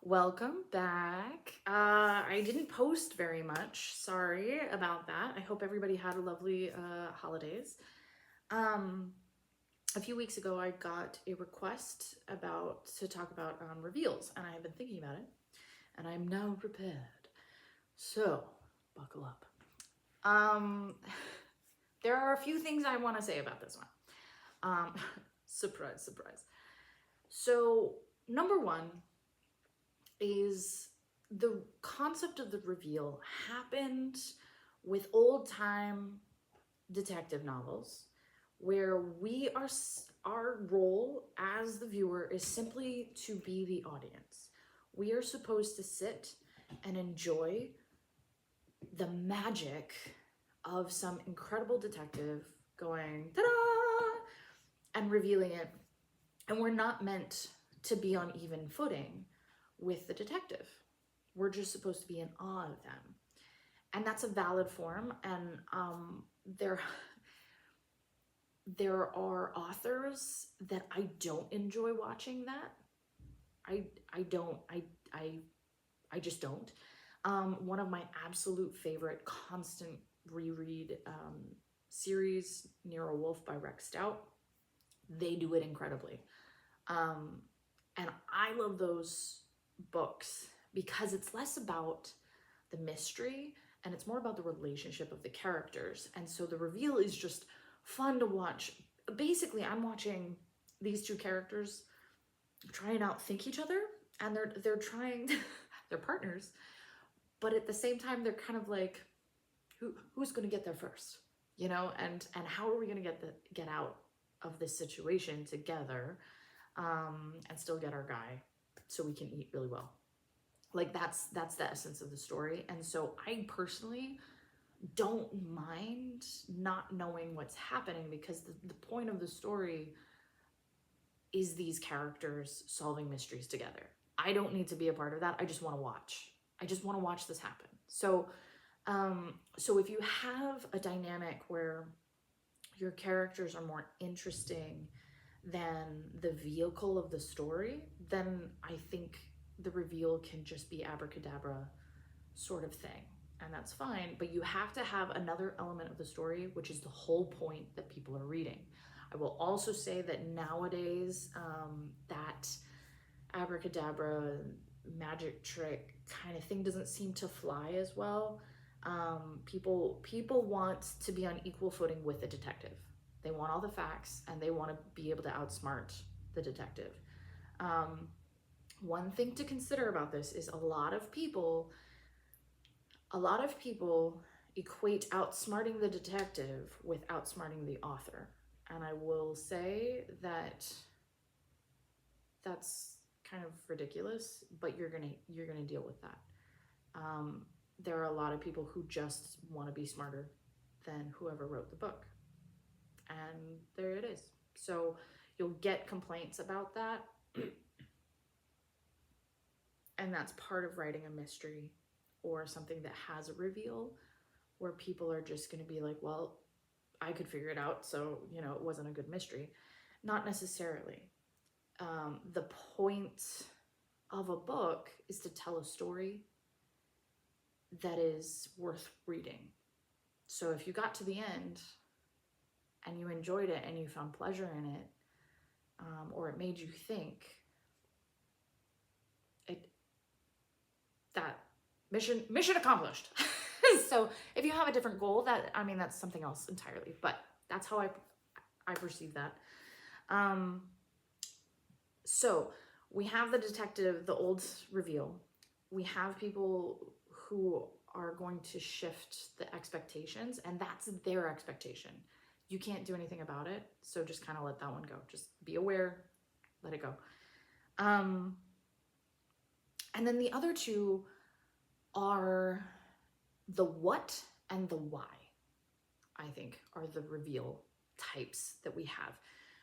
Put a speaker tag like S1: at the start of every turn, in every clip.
S1: Welcome back. I didn't post very much. Sorry about that. I hope everybody had a lovely holidays. Um, a few weeks ago, I got a request to talk about reveals, and I have been thinking about it, and I'm now prepared. So, buckle up. Um, there are a few things I want to say about this one. Surprise, surprise. So, number one is the concept of the reveal happened with old time detective novels where our role as the viewer is simply to be the audience. We are supposed to sit and enjoy the magic of some incredible detective going ta-da and revealing it, and we're not meant to be on even footing with the detective. We're just supposed to be in awe of them. And that's a valid form. And there are authors that I don't enjoy watching that. I just don't. One of my absolute favorite constant reread series, Nero Wolfe by Rex Stout, they do it incredibly. And I love those books because it's less about the mystery and it's more about the relationship of the characters. And so the reveal is just fun to watch. Basically, I'm watching these two characters try and outthink each other, and they're trying they're partners, but at the same time they're kind of like who's going to get there first, and how are we going to get out of this situation together, and still get our guy so we can eat really well. Like that's the essence of the story. And so I personally don't mind not knowing what's happening, because the point of the story is these characters solving mysteries together. I don't need to be a part of that. I just want to watch this happen. So if you have a dynamic where your characters are more interesting than the vehicle of the story, then I think the reveal can just be abracadabra sort of thing. And that's fine, but you have to have another element of the story, which is the whole point that people are reading. I will also say that nowadays, that abracadabra magic trick kind of thing doesn't seem to fly as well. People want to be on equal footing with the detective. They want all the facts and they want to be able to outsmart the detective. One thing to consider about this is a lot of people equate outsmarting the detective with outsmarting the author. And I will say that that's kind of ridiculous, but you're gonna deal with that. There are a lot of people who just want to be smarter than whoever wrote the book, and there it is. So you'll get complaints about that, and that's part of writing a mystery or something that has a reveal, where people are just going to be like, well, I could figure it out, so it wasn't a good mystery. Not necessarily. The point of a book is to tell a story that is worth reading. So if you got to the end and you enjoyed it and you found pleasure in it, or it made you think, that mission accomplished. So if you have a different goal, that's something else entirely, but that's how I perceive that. So we have the detective, the old reveal. We have people who are going to shift the expectations, and that's their expectation. You can't do anything about it, so just kind of let that one go. Just be aware, let it go. And then the other two are the what and the why, I think, are the reveal types that we have.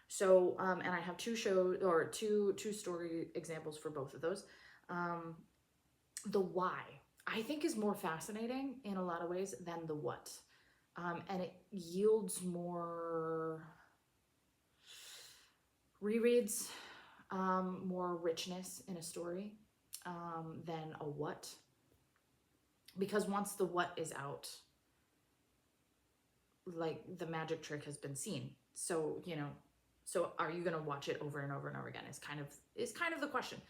S1: So, and I have two story examples for both of those. The why, I think, is more fascinating in a lot of ways than the what. And it yields more rereads, more richness in a story. than a what. Because once the what is out, like the magic trick has been seen. So, so are you going to watch it over and over and over again is kind of the question.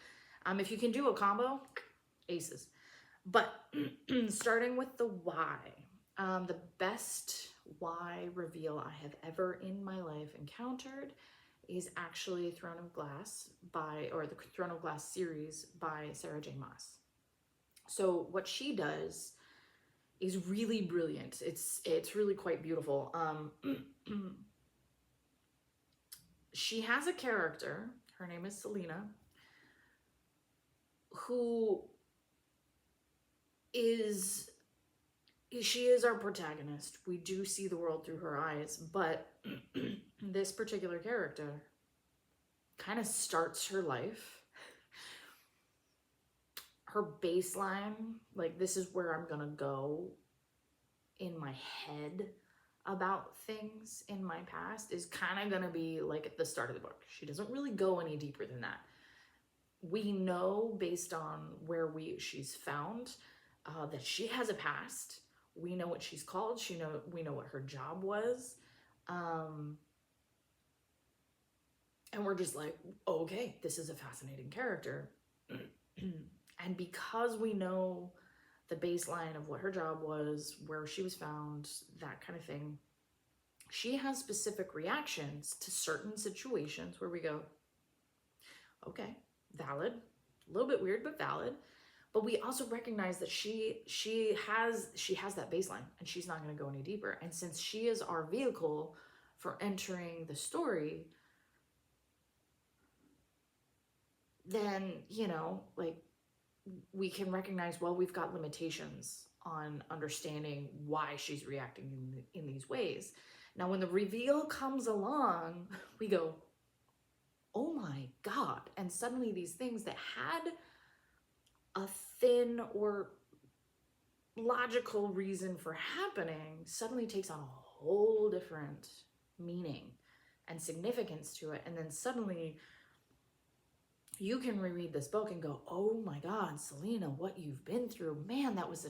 S1: If you can do a combo, aces. But starting with the why, the best why reveal I have ever in my life encountered is actually Throne of Glass the Throne of Glass series by Sarah J. Maas. So what she does is really brilliant. It's really quite beautiful. She has a character, her name is Selena, who she is our protagonist. We do see the world through her eyes, but this particular character kind of starts her life. Her baseline, like this is where I'm gonna go in my head about things in my past, is kind of gonna be like at the start of the book. She doesn't really go any deeper than that. We know based on where she's found that she has a past. We know what she's called. We know what her job was. And we're just like, okay, this is a fascinating character. And because we know the baseline of what her job was, where she was found, that kind of thing, she has specific reactions to certain situations where we go, okay, valid, a little bit weird, but valid. But we also recognize that she has that baseline, and she's not going to go any deeper. And since she is our vehicle for entering the story, then, like, we can recognize, well, we've got limitations on understanding why she's reacting in these ways. Now, when the reveal comes along, we go, oh my God. And suddenly these things that had a thin or logical reason for happening suddenly takes on a whole different meaning and significance to it. And then suddenly you can reread this book and go, oh my God, Selena, what you've been through, man, that was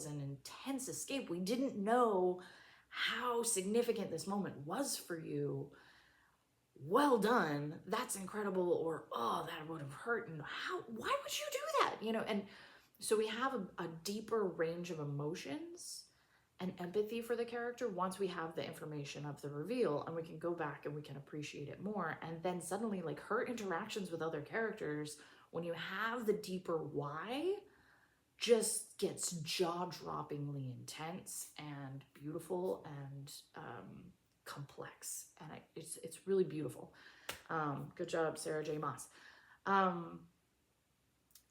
S1: an intense escape. We didn't know how significant this moment was for you. Well done, that's incredible. Or, oh, that would have hurt, and why would you do that? And so we have a deeper range of emotions and empathy for the character once we have the information of the reveal, and we can go back and we can appreciate it more. And then suddenly, like, her interactions with other characters, when you have the deeper why, just gets jaw-droppingly intense and beautiful and complex, and it's really beautiful. Good job, Sarah J. Maas.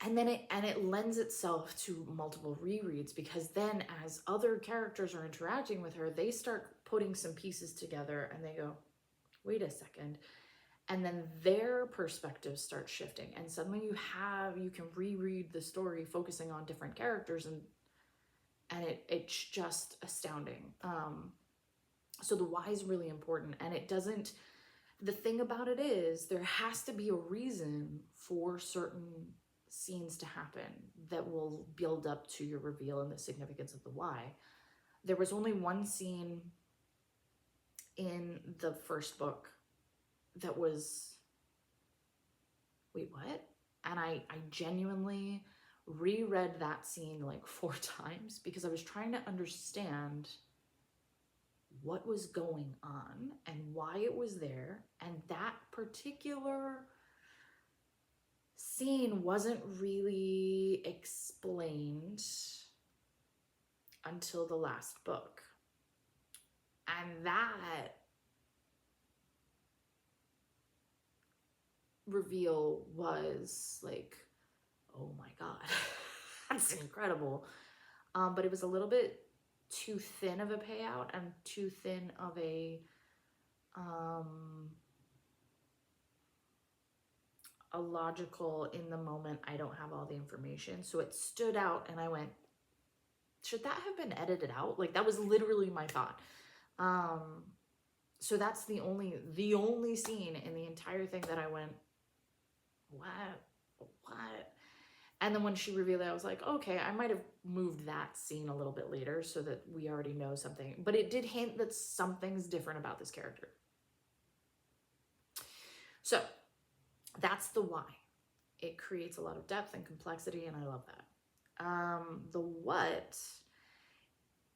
S1: And then it lends itself to multiple rereads, because then as other characters are interacting with her, they start putting some pieces together and they go, wait a second. And then their perspectives start shifting, and suddenly you can reread the story focusing on different characters, and it's just astounding. So the why is really important, and the thing about it is there has to be a reason for certain scenes to happen that will build up to your reveal and the significance of the why. There was only one scene in the first book that was, wait, what? And I genuinely reread that scene like 4 times because I was trying to understand what was going on and why it was there. And that particular scene wasn't really explained until the last book. And that reveal was like, oh my God, that's incredible. But it was a little bit too thin of a payout and too thin of a logical, in the moment, I don't have all the information. So it stood out and I went, should that have been edited out? Like, that was literally my thought. So that's the only scene in the entire thing that I went, what? And then when she revealed it, I was like, okay, I might have moved that scene a little bit later so that we already know something. But it did hint that something's different about this character. So that's the why. It creates a lot of depth and complexity, and I love that. The what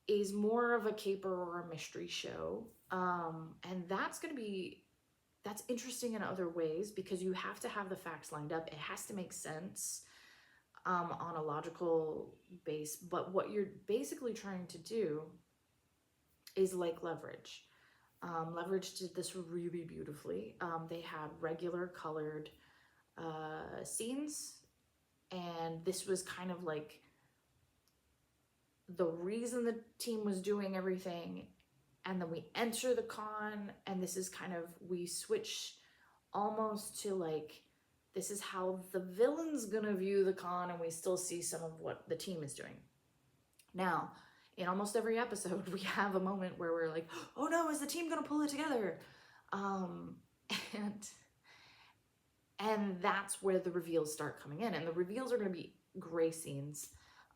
S1: is more of a caper or a mystery show. And that's interesting in other ways because you have to have the facts lined up. It has to make sense on a logical base. But what you're basically trying to do is like Leverage. Leverage did this really beautifully. They had regular colored scenes, and this was kind of like the reason the team was doing everything. And then we enter the con, and this is kind of, we switch almost to like, this is how the villain's gonna view the con, and we still see some of what the team is doing. Now, in almost every episode, we have a moment where we're like, oh no, is the team gonna pull it together? And that's where the reveals start coming in. And the reveals are gonna be gray scenes,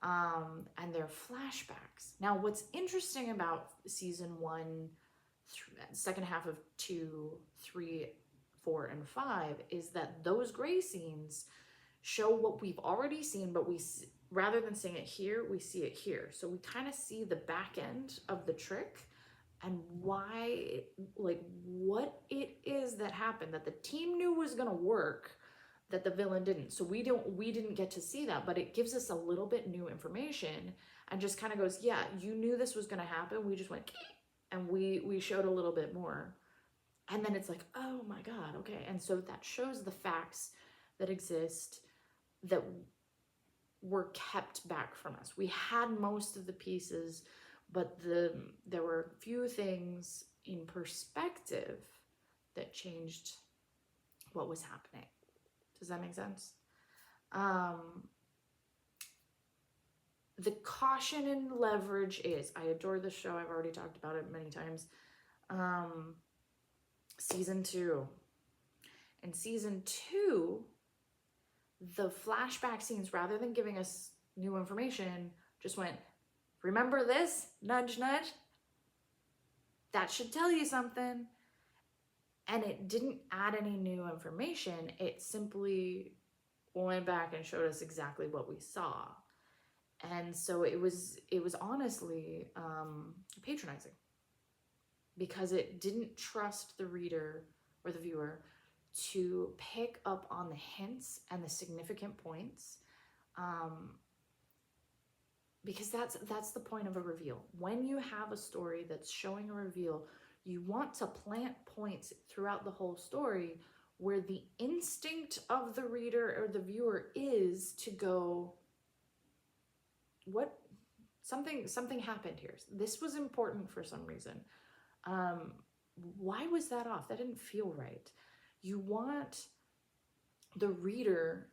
S1: and they're flashbacks. Now, what's interesting about season 1, second half of 2, 3, 4, and 5 is that those gray scenes show what we've already seen, but rather than seeing it here, we see it here. So we kind of see the back end of the trick and why, like, what it is that happened that the team knew was going to work, that the villain didn't. So we didn't get to see that, but it gives us a little bit new information and just kind of goes, yeah, you knew this was going to happen. We just went, and we showed a little bit more. And then it's like, oh my God, okay. And so that shows the facts that exist that were kept back from us. We had most of the pieces, but there were a few things in perspective that changed what was happening. Does that make sense? The caution and Leverage is, I adore this show. I've already talked about it many times. Season 2. In season 2, the flashback scenes, rather than giving us new information, just went, remember this? Nudge, nudge. That should tell you something. And it didn't add any new information. It simply went back and showed us exactly what we saw. And so it was honestly patronizing, because it didn't trust the reader or the viewer to pick up on the hints and the significant points, because that's the point of a reveal. When you have a story that's showing a reveal, you want to plant points throughout the whole story where the instinct of the reader or the viewer is to go, what? Something happened here. This was important for some reason. Why was that off? That didn't feel right. You want the reader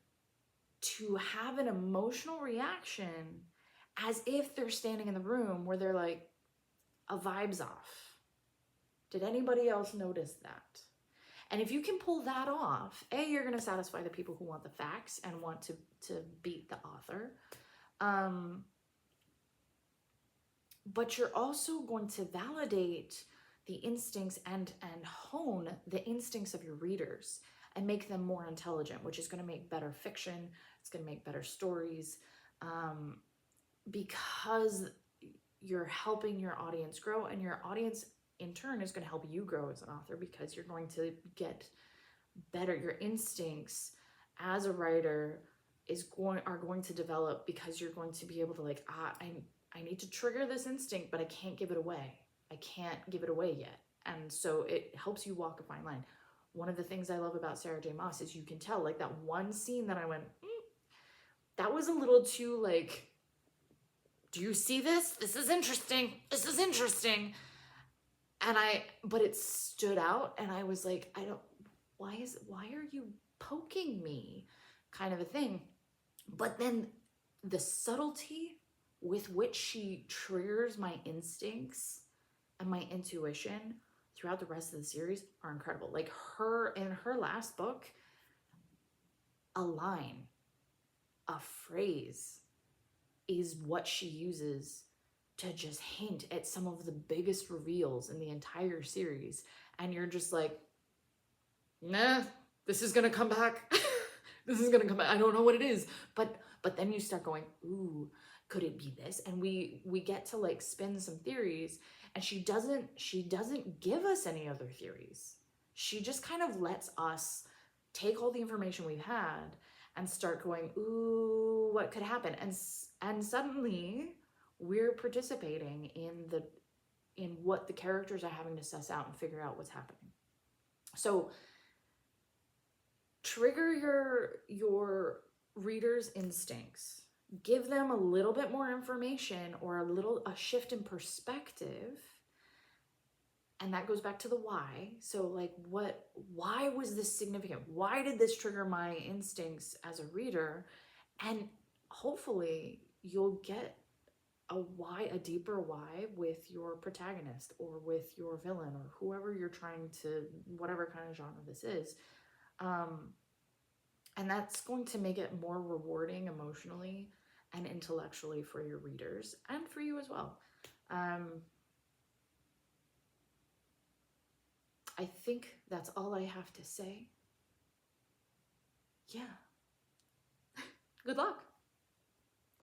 S1: to have an emotional reaction as if they're standing in the room where they're like, a vibe's off. Did anybody else notice that? And if you can pull that off, A, you're going to satisfy the people who want the facts and want to beat the author. But you're also going to validate the instincts and hone the instincts of your readers and make them more intelligent, which is going to make better fiction. It's going to make better stories, because you're helping your audience grow, and your audience in turn is going to help you grow as an author, because you're going to get better. Your instincts as a writer are going to develop, because you're going to be able to like, I need to trigger this instinct, but I can't give it away. I can't give it away yet. And so it helps you walk a fine line. One of the things I love about Sarah J. Maas is you can tell, like, that one scene that I went, that was a little too like, do you see this? This is interesting. This is interesting. But it stood out, and I was like, why are you poking me? Kind of a thing. But then the subtlety with which she triggers my instincts and my intuition throughout the rest of the series are incredible. Like in her last book, a line a phrase is what she uses to just hint at some of the biggest reveals in the entire series. And you're just like, nah, this is gonna come back. This is gonna come back. I don't know what it is. But then you start going, ooh, could it be this? And we get to like spin some theories, and she doesn't give us any other theories. She just kind of lets us take all the information we've had and start going, ooh, what could happen? And suddenly we're participating in what the characters are having to suss out and figure out what's happening. So trigger your readers' instincts. Give them a little bit more information or a shift in perspective. And that goes back to the why. So like, why was this significant? Why did this trigger my instincts as a reader? And hopefully you'll get a deeper why with your protagonist or with your villain or whoever you're trying to, whatever kind of genre this is. And that's going to make it more rewarding emotionally and intellectually for your readers and for you as well. I think that's all I have to say. Yeah. Good luck.